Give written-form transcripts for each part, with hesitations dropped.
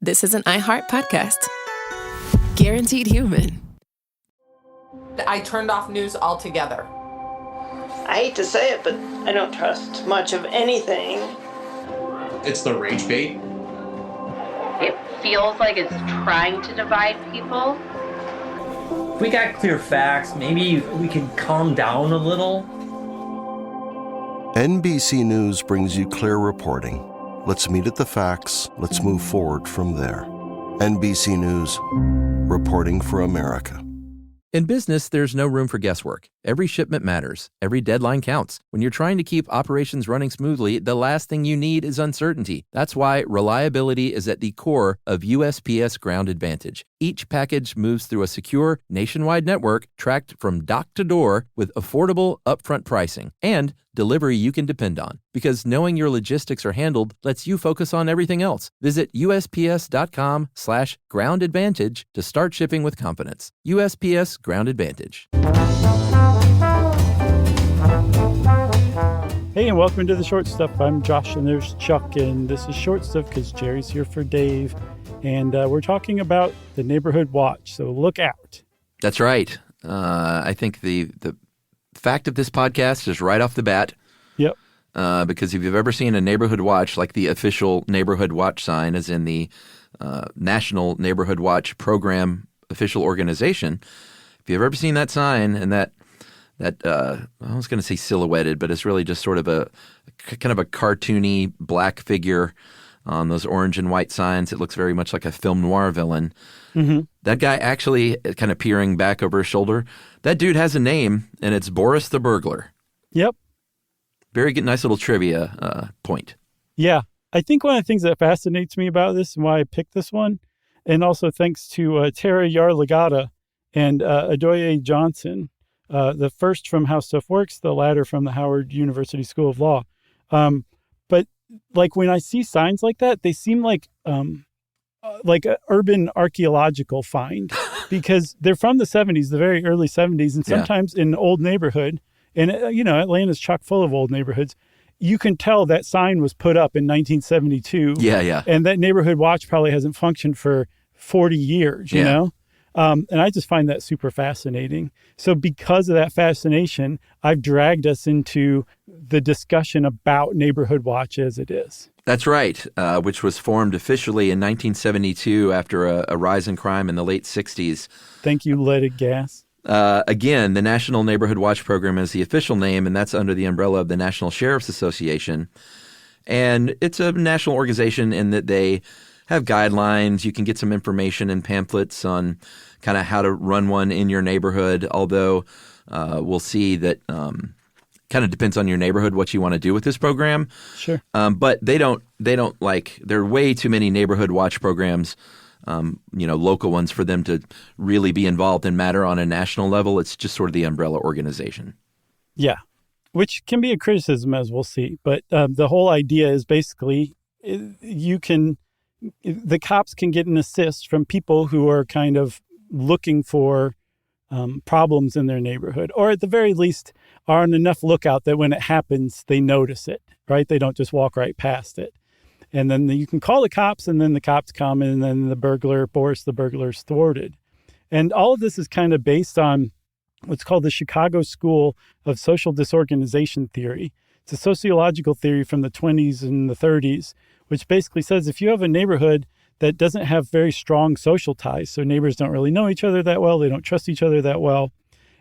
this is an iHeart podcast. Guaranteed human. I turned off news altogether. I hate to say it, but I don't trust much of anything. It's the rage bait. It feels like it's trying to divide people. If we got clear facts, maybe we can calm down a little. NBC News brings you clear reporting. Let's meet at the facts. Let's move forward from there. NBC News, reporting for America. In business, there's no room for guesswork. Every shipment matters. Every deadline counts. When you're trying to keep operations running smoothly, the last thing you need is uncertainty. That's why reliability is at the core of USPS Ground Advantage. Each package moves through a secure, nationwide network tracked from dock to door with affordable, upfront pricing and delivery you can depend on. Because knowing your logistics are handled lets you focus on everything else. Visit USPS.com/Ground Advantage to start shipping with confidence. USPS Ground Advantage. Hey, and welcome to The Short Stuff. I'm Josh, and there's Chuck, and this is Short Stuff because Jerry's here for Dave. And we're talking about the Neighborhood Watch, so look out. That's right. I think the fact of this podcast is right off the bat. Yep. Because if you've ever seen a Neighborhood Watch, like the official Neighborhood Watch sign is in the National Neighborhood Watch Program official organization, if you've ever seen that sign and that I was going to say silhouetted, but it's really just sort of a kind of a cartoony black figure on those orange and white signs. It looks very much like a film noir villain. Mm-hmm. That guy actually kind of peering back over his shoulder. That dude has a name, and it's Boris the Burglar. Yep. Very good, nice little trivia point. Yeah. I think one of the things that fascinates me about this and why I picked this one, and also thanks to Tara Yarlagadda and Adoye Johnson, the first from How Stuff Works, the latter from the Howard University School of Law. But like when I see signs like that, they seem like an urban archaeological find because they're from the 70s, the very early 70s, and sometimes in an old neighborhood. And, Atlanta's chock full of old neighborhoods. You can tell that sign was put up in 1972. Yeah. And that Neighborhood Watch probably hasn't functioned for 40 years, you know? And I just find that super fascinating. So because of that fascination, I've dragged us into the discussion about Neighborhood Watch as it is. That's right, which was formed officially in 1972 after a rise in crime in the late 60s. Thank you, leaded gas. Again, the National Neighborhood Watch Program is the official name, and that's under the umbrella of the National Sheriff's Association. And it's a national organization in that they have guidelines. You can get some information and pamphlets on kind of how to run one in your neighborhood, although we'll see that kind of depends on your neighborhood what you want to do with this program. Sure. But they don't like – there are way too many neighborhood watch programs, local ones for them to really be involved and matter on a national level. It's just sort of the umbrella organization. Yeah, which can be a criticism, as we'll see. But the whole idea is basically the cops can get an assist from people who are kind of looking for problems in their neighborhood, or at the very least are on enough lookout that when it happens, they notice it, right? They don't just walk right past it. And then you can call the cops, and then the cops come, and then Boris the Burglar is thwarted. And all of this is kind of based on what's called the Chicago School of Social Disorganization Theory. It's a sociological theory from the 20s and the 30s, which basically says if you have a neighborhood that doesn't have very strong social ties, so neighbors don't really know each other that well, they don't trust each other that well,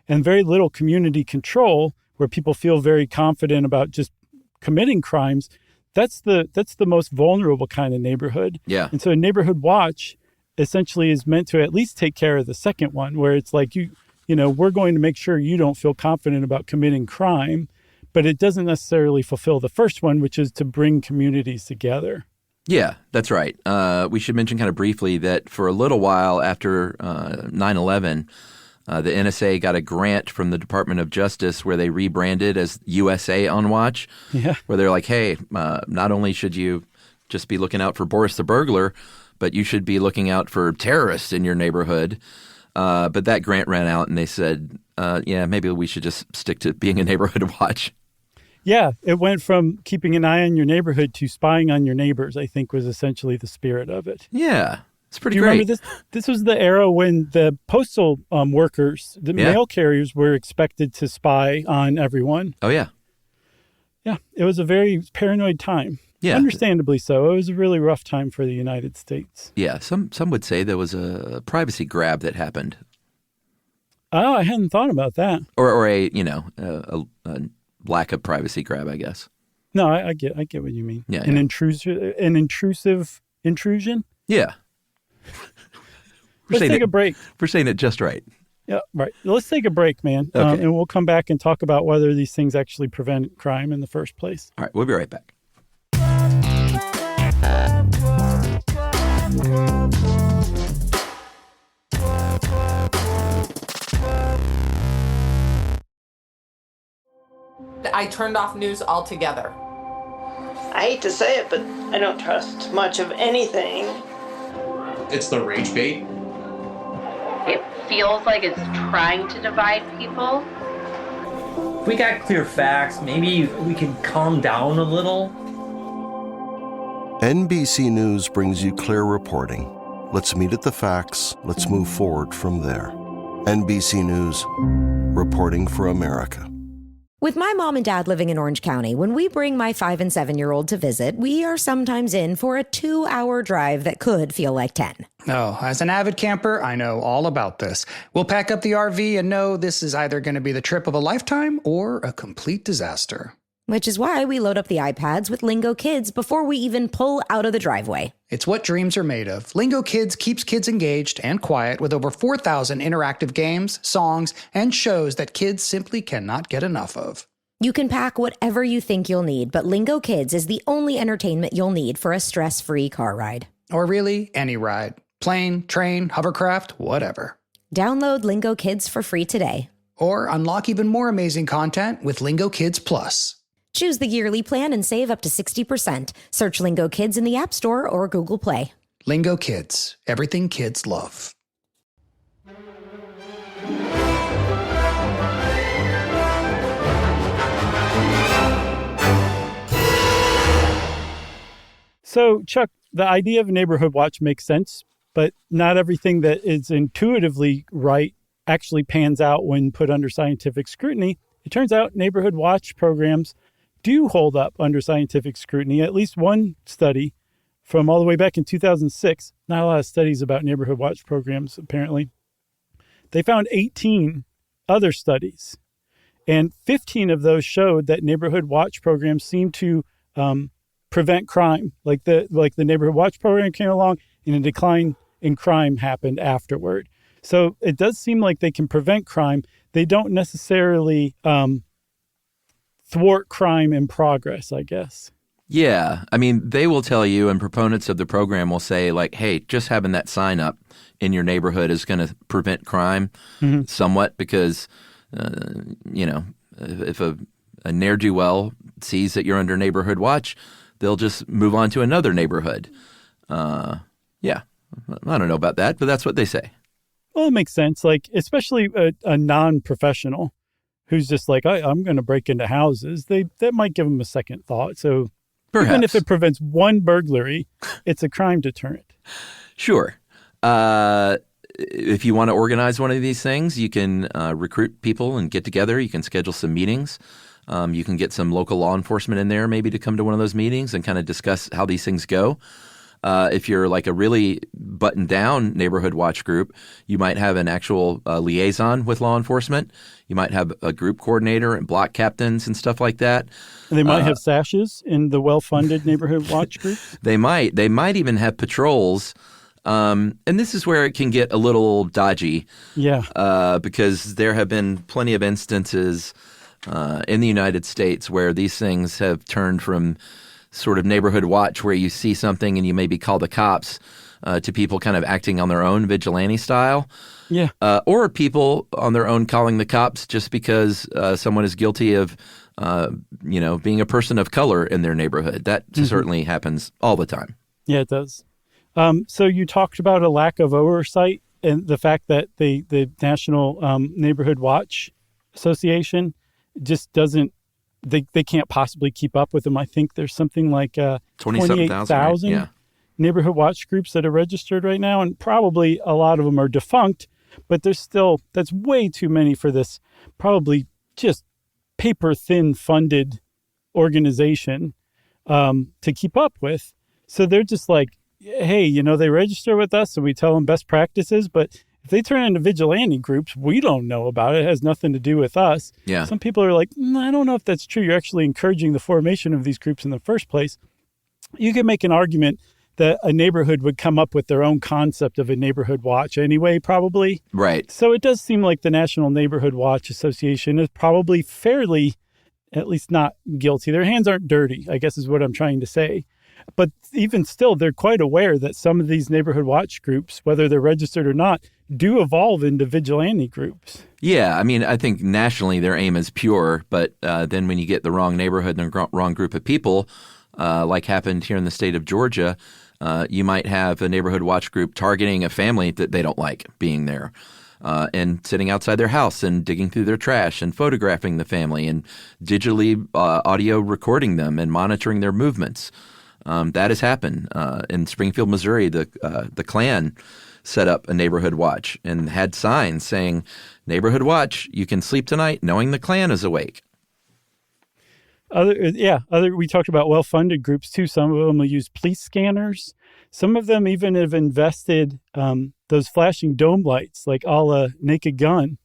and very little community control, where people feel very confident about just committing crimes, that's the most vulnerable kind of neighborhood. Yeah. And so a neighborhood watch essentially is meant to at least take care of the second one, where it's like, we're going to make sure you don't feel confident about committing crime, but it doesn't necessarily fulfill the first one, which is to bring communities together. Yeah, that's right. We should mention kind of briefly that for a little while after 9/11, the NSA got a grant from the Department of Justice where they rebranded as USA on Watch, where they're like, hey, not only should you just be looking out for Boris the Burglar, but you should be looking out for terrorists in your neighborhood. But that grant ran out, and they said, maybe we should just stick to being a neighborhood watch. Yeah, it went from keeping an eye on your neighborhood to spying on your neighbors, I think was essentially the spirit of it. Yeah, it's pretty Do you great. remember this? This was the era when the postal workers, the mail carriers, were expected to spy on everyone. Oh, yeah. Yeah, it was a very paranoid time. Yeah. Understandably so. It was a really rough time for the United States. Yeah, some would say there was a privacy grab that happened. Oh, I hadn't thought about that. Or a lack of privacy grab, I guess. No, I get what you mean. Yeah, An yeah. intrusive intrusion? Yeah. Let's take a break. We're saying it just right. Yeah, right. Let's take a break, man. Okay. And we'll come back and talk about whether these things actually prevent crime in the first place. All right, we'll be right back. I turned off news altogether. I hate to say it, but I don't trust much of anything. It's the rage bait. It feels like it's trying to divide people. If we got clear facts, maybe we can calm down a little. NBC News brings you clear reporting. Let's meet at the facts. Let's move forward from there. NBC News, reporting for America. With my mom and dad living in Orange County, when we bring my 5- and 7-year-old to visit, we are sometimes in for a 2-hour drive that could feel like 10. Oh, as an avid camper, I know all about this. We'll pack up the RV and know this is either going to be the trip of a lifetime or a complete disaster. Which is why we load up the iPads with Lingo Kids before we even pull out of the driveway. It's what dreams are made of. Lingo Kids keeps kids engaged and quiet with over 4,000 interactive games, songs, and shows that kids simply cannot get enough of. You can pack whatever you think you'll need, but Lingo Kids is the only entertainment you'll need for a stress-free car ride. Or really, any ride. Plane, train, hovercraft, whatever. Download Lingo Kids for free today. Or unlock even more amazing content with Lingo Kids Plus. Choose the yearly plan and save up to 60%. Search Lingo Kids in the App Store or Google Play. Lingo Kids. Everything kids love. So, Chuck, the idea of a neighborhood watch makes sense, but not everything that is intuitively right actually pans out when put under scientific scrutiny. It turns out neighborhood watch programs do hold up under scientific scrutiny. At least one study from all the way back in 2006, not a lot of studies about neighborhood watch programs, apparently. They found 18 other studies, and 15 of those showed that neighborhood watch programs seem to prevent crime. Like the neighborhood watch program came along and a decline in crime happened afterward. So it does seem like they can prevent crime. They don't necessarily thwart crime in progress, I guess. Yeah. I mean, they will tell you, and proponents of the program will say, like, hey, just having that sign up in your neighborhood is going to prevent crime somewhat because, if a ne'er-do-well sees that you're under neighborhood watch, they'll just move on to another neighborhood. Yeah. I don't know about that, but that's what they say. Well, it makes sense. Like, especially a non-professional who's just like, I'm going to break into houses. That might give them a second thought. So Perhaps. Even if it prevents one burglary, it's a crime deterrent. Sure. If you want to organize one of these things, you can recruit people and get together. You can schedule some meetings. You can get some local law enforcement in there maybe to come to one of those meetings and kind of discuss how these things go. If you're like a really buttoned down neighborhood watch group, you might have an actual liaison with law enforcement. You might have a group coordinator and block captains and stuff like that. And they might have sashes in the well-funded neighborhood watch groups. They might. They might even have patrols. And this is where it can get a little dodgy. Yeah. Because there have been plenty of instances in the United States where these things have turned from sort of neighborhood watch where you see something and you maybe call the cops to people kind of acting on their own vigilante style. Yeah. Or people on their own calling the cops just because someone is guilty of, being a person of color in their neighborhood. That certainly happens all the time. Yeah, it does. So you talked about a lack of oversight and the fact that the National Neighborhood Watch Association just doesn't they can't possibly keep up with them. I think there's something like 28,000 right? neighborhood watch groups that are registered right now, and probably a lot of them are defunct, but that's way too many for this probably just paper thin funded organization to keep up with. So they're just like, hey, they register with us and we tell them best practices, but if they turn into vigilante groups, we don't know about it. It has nothing to do with us. Yeah. Some people are like, I don't know if that's true. You're actually encouraging the formation of these groups in the first place. You can make an argument that a neighborhood would come up with their own concept of a neighborhood watch anyway, probably. Right. So it does seem like the National Neighborhood Watch Association is probably fairly, at least not guilty. Their hands aren't dirty, I guess is what I'm trying to say. But even still, they're quite aware that some of these neighborhood watch groups, whether they're registered or not, do evolve into vigilante groups. Yeah, I mean, I think nationally their aim is pure, but then when you get the wrong neighborhood and the wrong group of people, like happened here in the state of Georgia, you might have a neighborhood watch group targeting a family that they don't like being there. And sitting outside their house and digging through their trash and photographing the family and digitally audio recording them and monitoring their movements. That has happened. In Springfield, Missouri, the Klan set up a neighborhood watch and had signs saying, "Neighborhood watch, you can sleep tonight knowing the Klan is awake." We talked about well-funded groups too. Some of them will use police scanners. Some of them even have invested those flashing dome lights, like a la Naked Gun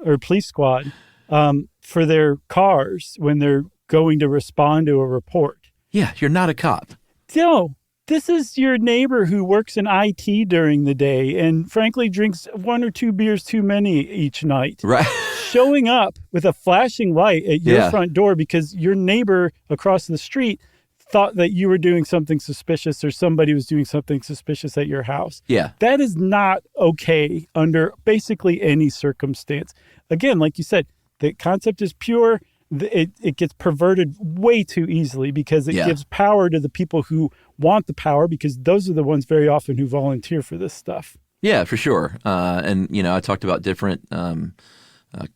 or Police Squad, for their cars when they're going to respond to a report. Yeah, you're not a cop. No, this is your neighbor who works in IT during the day and frankly drinks 1 or 2 beers too many each night. Right. Showing up with a flashing light at your front door because your neighbor across the street thought that you were doing something suspicious or somebody was doing something suspicious at your house. Yeah. That is not okay under basically any circumstance. Again, like you said, the concept is pure. It gets perverted way too easily because it gives power to the people who want the power, because those are the ones very often who volunteer for this stuff. Yeah, for sure. And, I talked about different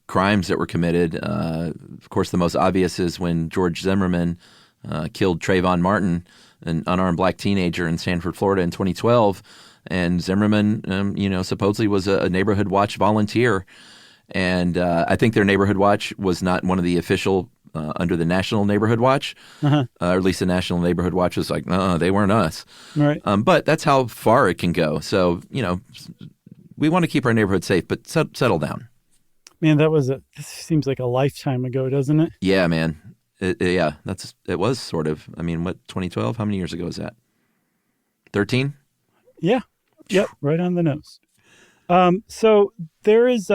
crimes that were committed. Of course, the most obvious is when George Zimmerman killed Trayvon Martin, an unarmed black teenager in Sanford, Florida in 2012. And Zimmerman, supposedly was a neighborhood watch volunteer. And I think their neighborhood watch was not one of the official under the National Neighborhood Watch, or at least the National Neighborhood Watch was like, no, they weren't us. Right. But that's how far it can go. So, we want to keep our neighborhood safe, but settle down. Man, this seems like a lifetime ago, doesn't it? Yeah, man. It was sort of. I mean, 2012? How many years ago was that? 13? Yeah. Yep. Right on the nose. So there is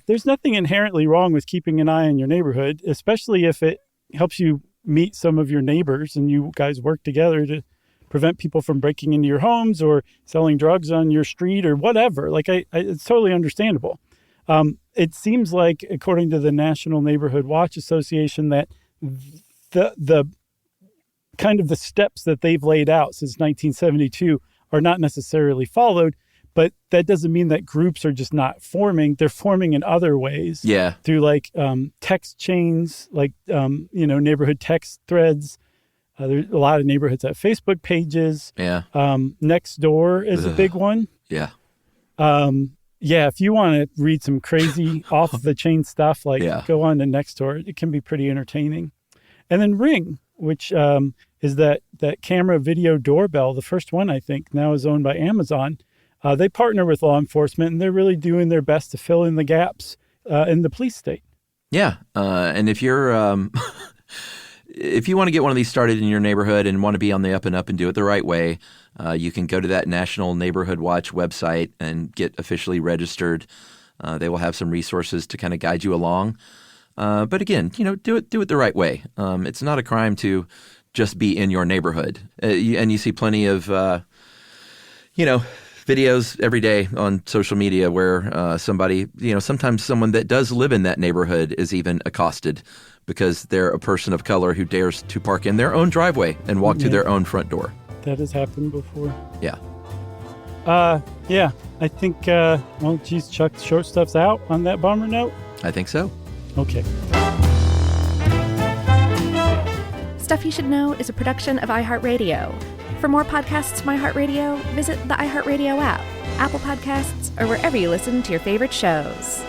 there's nothing inherently wrong with keeping an eye on your neighborhood, especially if it helps you meet some of your neighbors and you guys work together to prevent people from breaking into your homes or selling drugs on your street or whatever. Like, it's totally understandable. It seems like, according to the National Neighborhood Watch Association, that the kind of the steps that they've laid out since 1972 are not necessarily followed. But that doesn't mean that groups are just not forming. They're forming in other ways. Yeah. Through like text chains, like, neighborhood text threads. There's a lot of neighborhoods have Facebook pages. Yeah. Nextdoor is a big one. Yeah. If you want to read some crazy off the chain stuff, go on to Nextdoor. It can be pretty entertaining. And then Ring, which is that camera video doorbell. The first one, I think, now is owned by Amazon. They partner with law enforcement, and they're really doing their best to fill in the gaps in the police state. Yeah. And if you're if you want to get one of these started in your neighborhood and want to be on the up and up and do it the right way, you can go to that National Neighborhood Watch website and get officially registered. They will have some resources to kind of guide you along. But again, do it the right way. It's not a crime to just be in your neighborhood. And you see plenty of, videos every day on social media where somebody, sometimes someone that does live in that neighborhood is even accosted because they're a person of color who dares to park in their own driveway and walk to their own front door. That has happened before. Yeah. I think, Chuck, short stuff's out on that bummer note. I think so. Okay. Stuff You Should Know is a production of iHeartRadio. For more podcasts from iHeartRadio, visit the iHeartRadio app, Apple Podcasts, or wherever you listen to your favorite shows.